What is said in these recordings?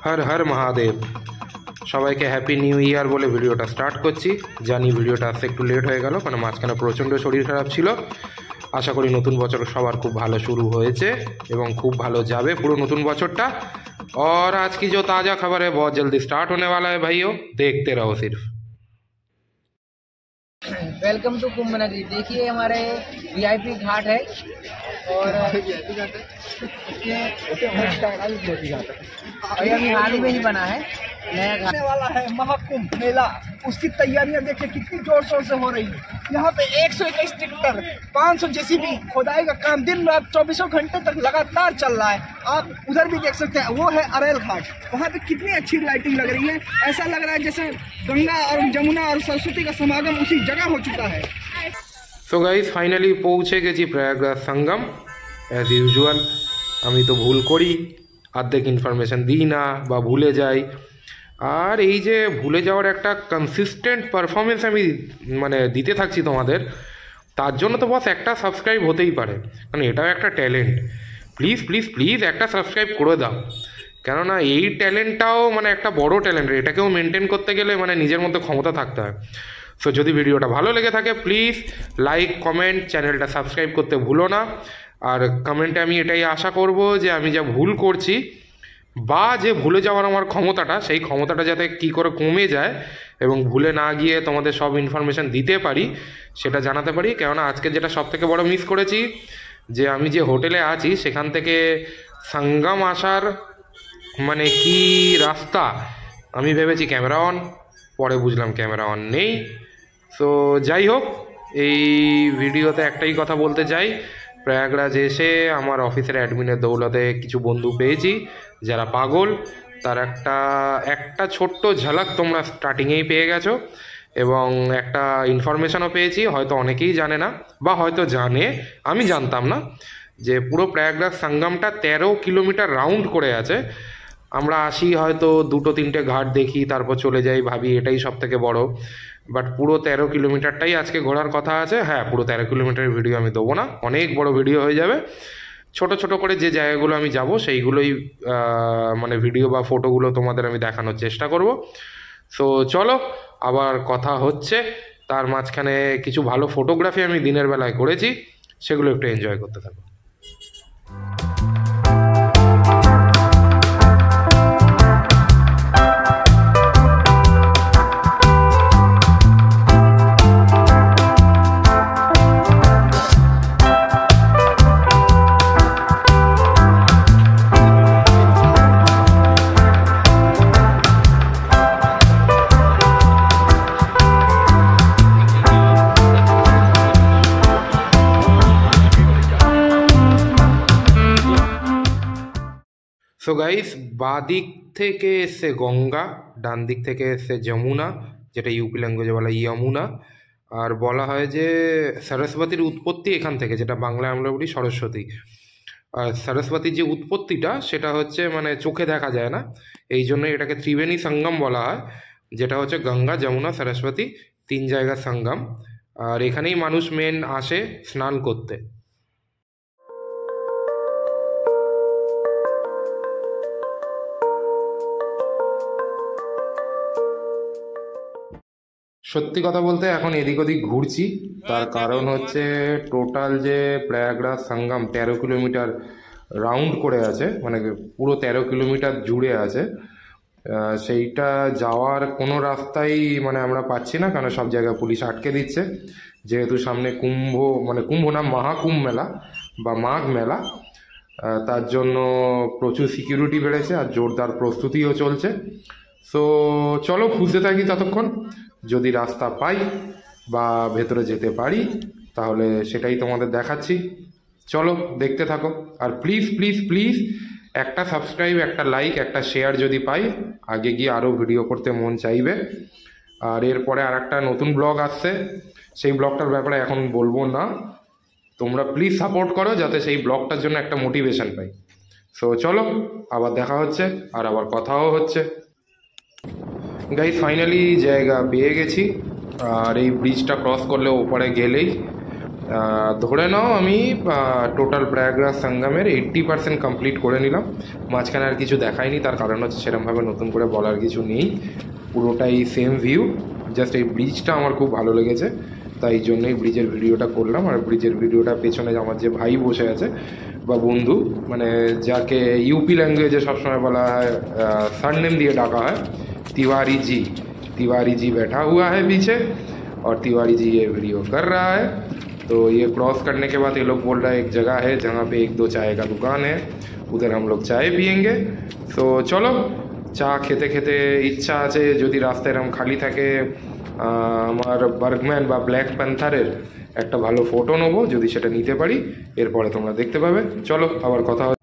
हर हर महादेव সবাইকে happy new year বলে ভিডিওটা স্টার্ট করছি। জানি ভিডিওটা আসতে একটু লেট হয়ে গেল, কারণ মাঝখানে প্রচণ্ড শরীর খারাপ ছিল। আশা করি নতুন বছর সবার খুব ভালো শুরু হয়েছে এবং খুব ভালো যাবে পুরো নতুন বছরটা। और आज की जो ताज़ा खबर है बहुत जल्दी स्टार्ट होने वाला है भाइयों, देखते रहो सिर्फ। वेलकम टू कुंभ नगरी। देखिए हमारे वीआईपी घाट है और अभी हाल ही में ही बना है नया घाट वाला है। महाकुंभ मेला, उसकी तैयारियां देखिए कितनी जोर शोर से हो रही है। यहाँ पे 121 ट्रैक्टर, 500 जेसीबी खुदाई का काम दिन रात 24 घंटे तक लगातार चल रहा है। आप उधर भी देख सकते हैं, वो है अरेल घाट। वहाँ पे कितनी अच्छी लाइटिंग लग रही है, ऐसा लग रहा है जैसे गंगा और जमुना और सरस्वती का समागम उसी जगह हो चुका है। सो गाइस फाइनली पहुँचे गेছি প্রয়াগরাজ সঙ্গম। অ্যাজ ইউজুয়াল আমি তো ভুল করি, অর্ধেক ইনফরমেশন দিই না বা ভুলে যাই। আর এই যে ভুলে যাওয়ার একটা কনসিস্টেন্ট পারফরমেন্স আমি মানে দিতে থাকছি তোমাদের, তার জন্য তো বস একটা সাবস্ক্রাইব হতেই পারে, কারণ এটাও একটা ট্যালেন্ট। প্লিজ প্লিজ প্লিজ একটা সাবস্ক্রাইব করে দাও, কেননা এই ট্যালেন্টটাও মানে একটা বড় ট্যালেন্ট, এটাকেও মেনটেন করতে গেলে মানে নিজের মধ্যে ক্ষমতা থাকতে হয়। সো যদি ভিডিওটা ভালো লেগে থাকে প্লিজ লাইক কমেন্ট, চ্যানেলটা সাবস্ক্রাইব করতে ভুলো না। আর কমেন্টে আমি এটাই আশা করব যে আমি যা ভুল করছি বা যে ভুলে যাওয়ার আমার ক্ষমতাটা, সেই ক্ষমতাটা যাতে কী করে কমে যায় এবং ভুলে না গিয়ে তোমাদের সব ইনফরমেশান দিতে পারি সেটা জানাতে পারি। কেননা আজকে যেটা সবথেকে বড় মিস করেছি, যে আমি যে হোটেলে আছি সেখান থেকে সঙ্গম আসার মানে কি রাস্তা, আমি ভেবেছি ক্যামেরা অন, পরে বুঝলাম ক্যামেরা অন নেই। সো যাই হোক, এই ভিডিওতে একটাই কথা বলতে চাই, প্রয়াগরাজ এসে আমার অফিসের অ্যাডমিনের দৌলতে কিছু বন্ধু পেয়েছি যারা পাগল। তার একটা ছোট্ট ঝলক তোমরা স্টার্টিংয়েই পেয়ে গেছো এবং একটা ইনফরমেশনও পেয়েছি, হয়তো অনেকেই জানে না বা হয়তো জানে, আমি জানতাম না, যে পুরো প্রয়াগরাজ সঙ্গমটা 13 কিলোমিটার রাউন্ড করে আছে। আমরা আসি হয়তো 2-3টে ঘাট দেখি, তারপর চলে যাই, ভাবি এটাই সব থেকে বড়, বাট পুরো 13 কিলোমিটারটাই আজকে ঘোরার কথা আছে। হ্যাঁ, পুরো 13 কিলোমিটারের ভিডিও আমি দেবো না, অনেক বড় ভিডিও হয়ে যাবে। ছোট ছোট করে যে জায়গাগুলো আমি যাব সেইগুলোই মানে ভিডিও বা ফটোগুলো তোমাদের আমি দেখানোর চেষ্টা করব। সো চলো, আবার কথা হচ্ছে। তার মাঝখানে কিছু ভালো ফটোগ্রাফি আমি দিনের বেলায় করেছি, সেগুলো একটু এনজয় করতে থাকো। সো গাইস, বাদিক থেকে এসছে গঙ্গা, ডান দিক থেকে এসছে যমুনা, যেটা ইউপি ল্যাঙ্গুয়েজে বলা যমুনা। আর বলা হয় যে সরস্বতীর উৎপত্তি এখান থেকে, যেটা বাংলায় আমরা বলি সরস্বতী। আর সরস্বতীর যে উৎপত্তিটা সেটা হচ্ছে মানে চোখে দেখা যায় না, এই জন্য এটাকে ত্রিবেণী সঙ্গম বলা হয়, যেটা হচ্ছে গঙ্গা যমুনা সরস্বতী 3 জায়গার সঙ্গম। আর এখানেই মানুষ মেন আসে স্নান করতে। সত্যি কথা বলতে এখন এদিক ওদিক ঘুরছি, তার কারণ হচ্ছে টোটাল যে প্রয়াগরাজ সঙ্গম 13 কিলোমিটার রাউন্ড করে আছে, মানে পুরো 13 কিলোমিটার জুড়ে আছে, সেইটা যাওয়ার কোনো রাস্তাই মানে আমরা পাচ্ছি না, কারণ সব জায়গায় পুলিশ আটকে দিচ্ছে। যেহেতু সামনে কুম্ভ না মহাকুম্ভ মেলা বা মাঘ মেলা, তার জন্য প্রচুর সিকিউরিটি বেড়েছে আর জোরদার প্রস্তুতিও চলছে। সো চলো খুঁজতে থাকি ততক্ষণ, যদি রাস্তা পাই বা ভেতরে যেতে পারি তাহলে সেটাই তোমাদের দেখাচ্ছি। চলো দেখতে থাকো। আর প্লিজ প্লিজ প্লিজ একটা সাবস্ক্রাইব, একটা লাইক, একটা শেয়ার যদি পাই, আগে গিয়ে আরও ভিডিও করতে মন চাইবে। আর এরপরে আর একটা নতুন ব্লগ আসছে, সেই ব্লগটার ব্যাপারে এখন বলবো না, তোমরা প্লিজ সাপোর্ট করো যাতে সেই ব্লগটার জন্য একটা মোটিভেশন পাই। সো চলো, আবার দেখা হচ্ছে আর আবার কথাও হচ্ছে। গাইস ফাইনালি জায়গা পেয়ে গেছি, আর এই ব্রিজটা ক্রস করলে ওপরে গেলেই ধরে নাও আমি টোটাল প্রয়াগরাজ সঙ্গমের 80% কমপ্লিট করে নিলাম। মাঝখানে আর কিছু দেখায়নি, তার কারণ হচ্ছে সেরকমভাবে নতুন করে বলার কিছু নেই, পুরোটাই সেম ভিউ। জাস্ট এই ব্রিজটা আমার খুব ভালো লেগেছে, তাই জন্যই ব্রিজের ভিডিওটা করলাম। আর ব্রিজের ভিডিওটা পেছনে আমার যে ভাই বসে আছে বা বন্ধু, মানে যাকে यूपी लैंग्वेज সবসময় বলা হয়, सरनेम दिए डाका है, तिवारी जी। तिवारी जी बैठा हुआ है पीछे और तिवारी जी ये वीडियो कर रहा है। तो ये क्रॉस करने के बाद ये लोग बोल रहा है एक जगह है जहाँ पे 1-2 चाय का दुकान है, उधर हम लोग चाय पियेंगे। तो चलो চা খেতে খেতে ইচ্ছা আছে যদি রাস্তায় এরকম খালি থাকে আমার বার্গম্যান বা ব্ল্যাক প্যান্থারের একটা ভালো ফটো নেবো, যদি সেটা নিতে পারি এরপরে তোমরা দেখতে পাবে। চলো আবার কথা হবে।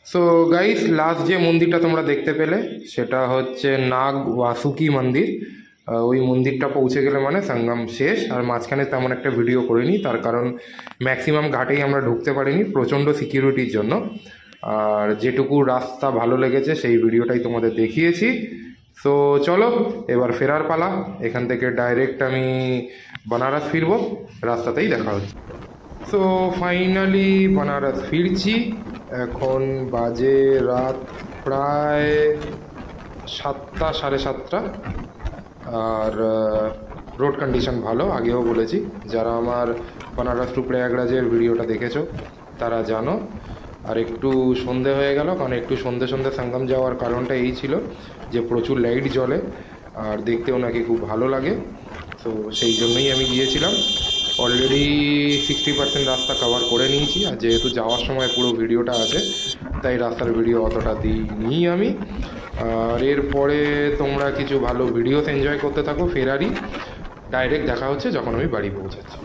সো গাইস, লাস্ট যে মন্দিরটা তোমরা দেখতে পেলে সেটা হচ্ছে নাগ বাসুকি মন্দির। ওই মন্দিরটা পৌঁছে গেলে মানে সঙ্গম শেষ। আর মাঝখানে তেমন একটা ভিডিও করিনি, তার কারণ ম্যাক্সিমাম ঘাটেই আমরা ঢুকতে পারিনি প্রচণ্ড সিকিউরিটির জন্য। আর যেটুকু রাস্তা ভালো লেগেছে সেই ভিডিওটাই তোমাদের দেখিয়েছি। সো চলো এবার ফেরার পালা। এখান থেকে ডাইরেক্ট আমি বানারস ফিরবো, রাস্তাতেই দেখা হচ্ছে। সো ফাইনালি বানারস ফিরছি। এখন বাজে রাত প্রায় 7টা, 7:30। আর রোড কন্ডিশন ভালো, আগেও বলেছি। যারা আমার বানারস টু প্রয়াগরাজের ভিডিওটা দেখেছো তারা জানো। আর একটু সন্ধে হয়ে গেল, কারণ একটু সন্ধে সন্ধে সঙ্গম যাওয়ার কারণটা এই ছিল যে প্রচুর লাইট জ্বলে আর দেখতেও নাকি খুব ভালো লাগে। তো সেই জন্যই আমি গিয়েছিলাম। অলরেডি 60% রাস্তা কভার করে নিয়েছি। আর যেহেতু যাওয়ার সময় পুরো ভিডিওটা আছে তাই রাস্তার ভিডিও অতটা দিইনি আমি। আর এরপরে তোমরা কিছু ভালো ভিডিওস এনজয় করতে থাকো। ফেরারি ডাইরেক্ট দেখা হচ্ছে যখন আমি বাড়ি পৌঁছাচ্ছি।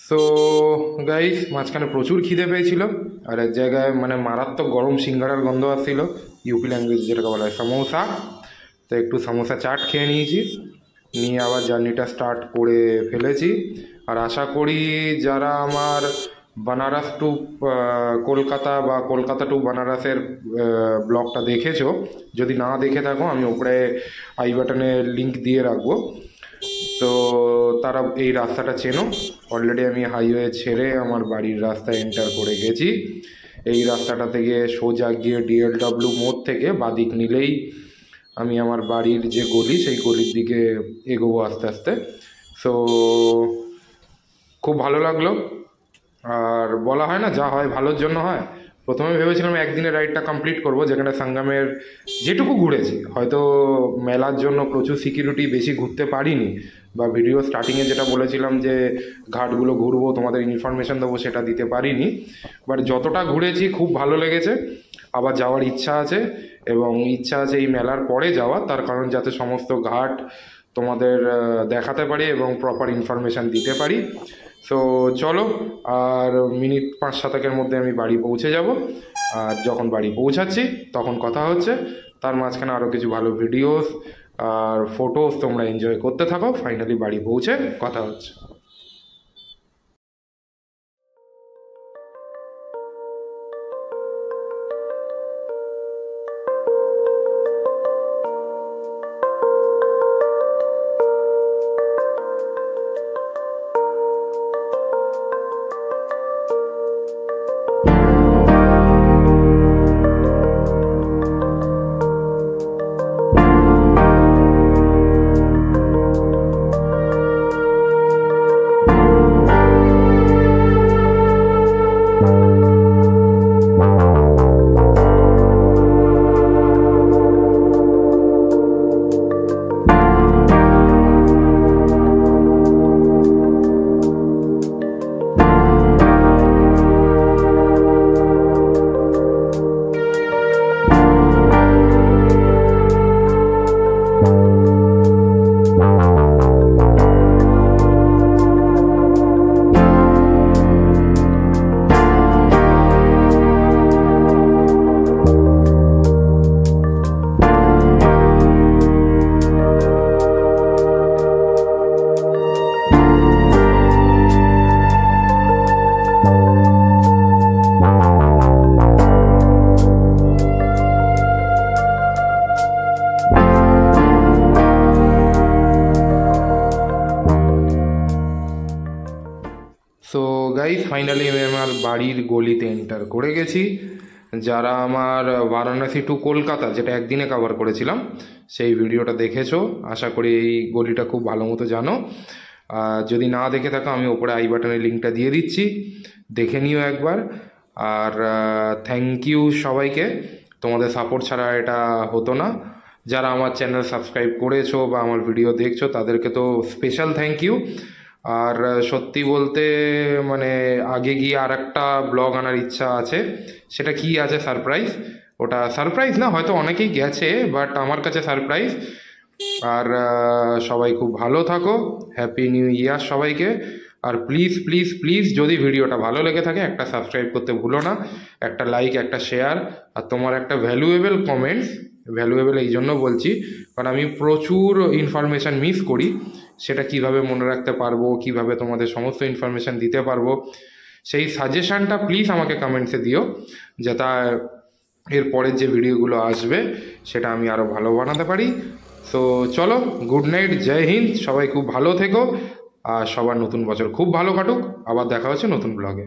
সো গাইস, মাঝখানে প্রচুর খিদে পেয়েছিল আর এক জায়গায় মানে মারাত্মক গরম সিঙ্গাড়ার গন্ধ আসছিল, ইউপি ল্যাঙ্গুয়েজ যেটাকে বলা হয় সমোসা। তো একটু সমোসা চাট খেয়ে নিয়েছি, নিয়ে আবার জার্নিটা স্টার্ট করে ফেলেছি। আর আশা করি যারা আমার বানারস টু কলকাতা বা কলকাতা টু বানারসের ব্লগটা দেখেছো, যদি না দেখে থাকো আমি ওপরে আই বাটনে লিঙ্ক দিয়ে রাখবো। তো তারা এই রাস্তাটা চেনো। অলরেডি আমি হাইওয়ে ছেড়ে আমার বাড়ির রাস্তায় এন্টার করে গেছি। এই রাস্তাটা থেকে সোজা গিয়ে DLW মোড় থেকে বাদিক নিলেই আমি আমার বাড়ির যে গলি সেই গলির দিকে এগোবো আস্তে আস্তে। সো খুব ভালো লাগলো। আর বলা হয় না, যা হয় ভালোর জন্য হয়। প্রথমে ভেবেছিলাম একদিনে রাইডটা কমপ্লিট করব, যেখানে সঙ্গমের যেটুকু ঘুরেছি, হয়তো মেলার জন্য প্রচুর সিকিউরিটি, বেশি ঘুরতে পারিনি, বা ভিডিও স্টার্টিংয়ে যেটা বলেছিলাম যে ঘাটগুলো ঘুরবো তোমাদের ইনফরমেশান দেবো সেটা দিতে পারিনি। বাট যতটা ঘুরেছি খুব ভালো লেগেছে। আবার যাওয়ার ইচ্ছা আছে, এবং ইচ্ছা আছে এই মেলার পরে যাওয়ার, তার কারণ যাতে সমস্ত ঘাট তোমাদের দেখাতে পারি এবং প্রপার ইনফরমেশান দিতে পারি। সো চলো, আর মিনিট 5-7 মধ্যে আমি বাড়ি পৌঁছে যাব। আর যখন বাড়ি পৌঁছাচ্ছি তখন কথা হচ্ছে। তার মাঝখানে আরও কিছু ভালো ভিডিওস আর ফটোস তোমরা এনজয় করতে থাকো। ফাইনালি বাড়ি পৌঁছে কথা হচ্ছে। সো গাইস ফাইনালি আমি আমার বাড়ির গলিতে এন্টার করে গেছি। যারা আমার বারাণসী টু কলকাতা যেটা একদিনে কভার করেছিলাম সেই ভিডিওটা দেখেছো, আশা করি এই গলিটা খুব ভালো মতো জানো। যদি না দেখে থাকো আমি ওপরে আই বাটনের লিঙ্কটা দিয়ে দিচ্ছি, দেখে নিও একবার। আর থ্যাংক ইউ সবাইকে, তোমাদের সাপোর্ট ছাড়া এটা হতো না। যারা আমার চ্যানেল সাবস্ক্রাইব করেছো বা আমার ভিডিও দেখছো তাদেরকে তো স্পেশাল থ্যাংক ইউ। আর সত্যি বলতে মানে আগে গিয়ে আর একটা ব্লগ আনার ইচ্ছা আছে, সেটা কি আছে সারপ্রাইজ, ওটা সারপ্রাইজ না, হয়তো অনেকেই গেছে বাট আমার কাছে সারপ্রাইজ। আর সবাই খুব ভালো থাকো, হ্যাপি নিউ ইয়ার সবাইকে। আর প্লিজ প্লিজ প্লিজ যদি ভিডিওটা ভালো লেগে থাকে একটা সাবস্ক্রাইব করতে ভুলো না, একটা লাইক, একটা শেয়ার, আর তোমার একটা ভ্যালুয়েবল কমেন্টস। ভ্যালুয়েবল এই জন্য বলছি কারণ আমি প্রচুর ইনফরমেশান মিস করি, সেটা কিভাবে মনে রাখতে পারবো, কিভাবে তোমাদের সমস্ত ইনফরমেশান দিতে পারবো, সেই সাজেশানটা প্লিজ আমাকে কমেন্টসে দিও, যাতে এর পরের যে ভিডিওগুলো আসবে সেটা আমি আরও ভালো বানাতে পারি। সো চলো, গুড নাইট, জয় হিন্দ, সবাই খুব ভালো থেকো আর সবার নতুন বছর খুব ভালো কাটুক। আবার দেখা হচ্ছে নতুন ব্লগে।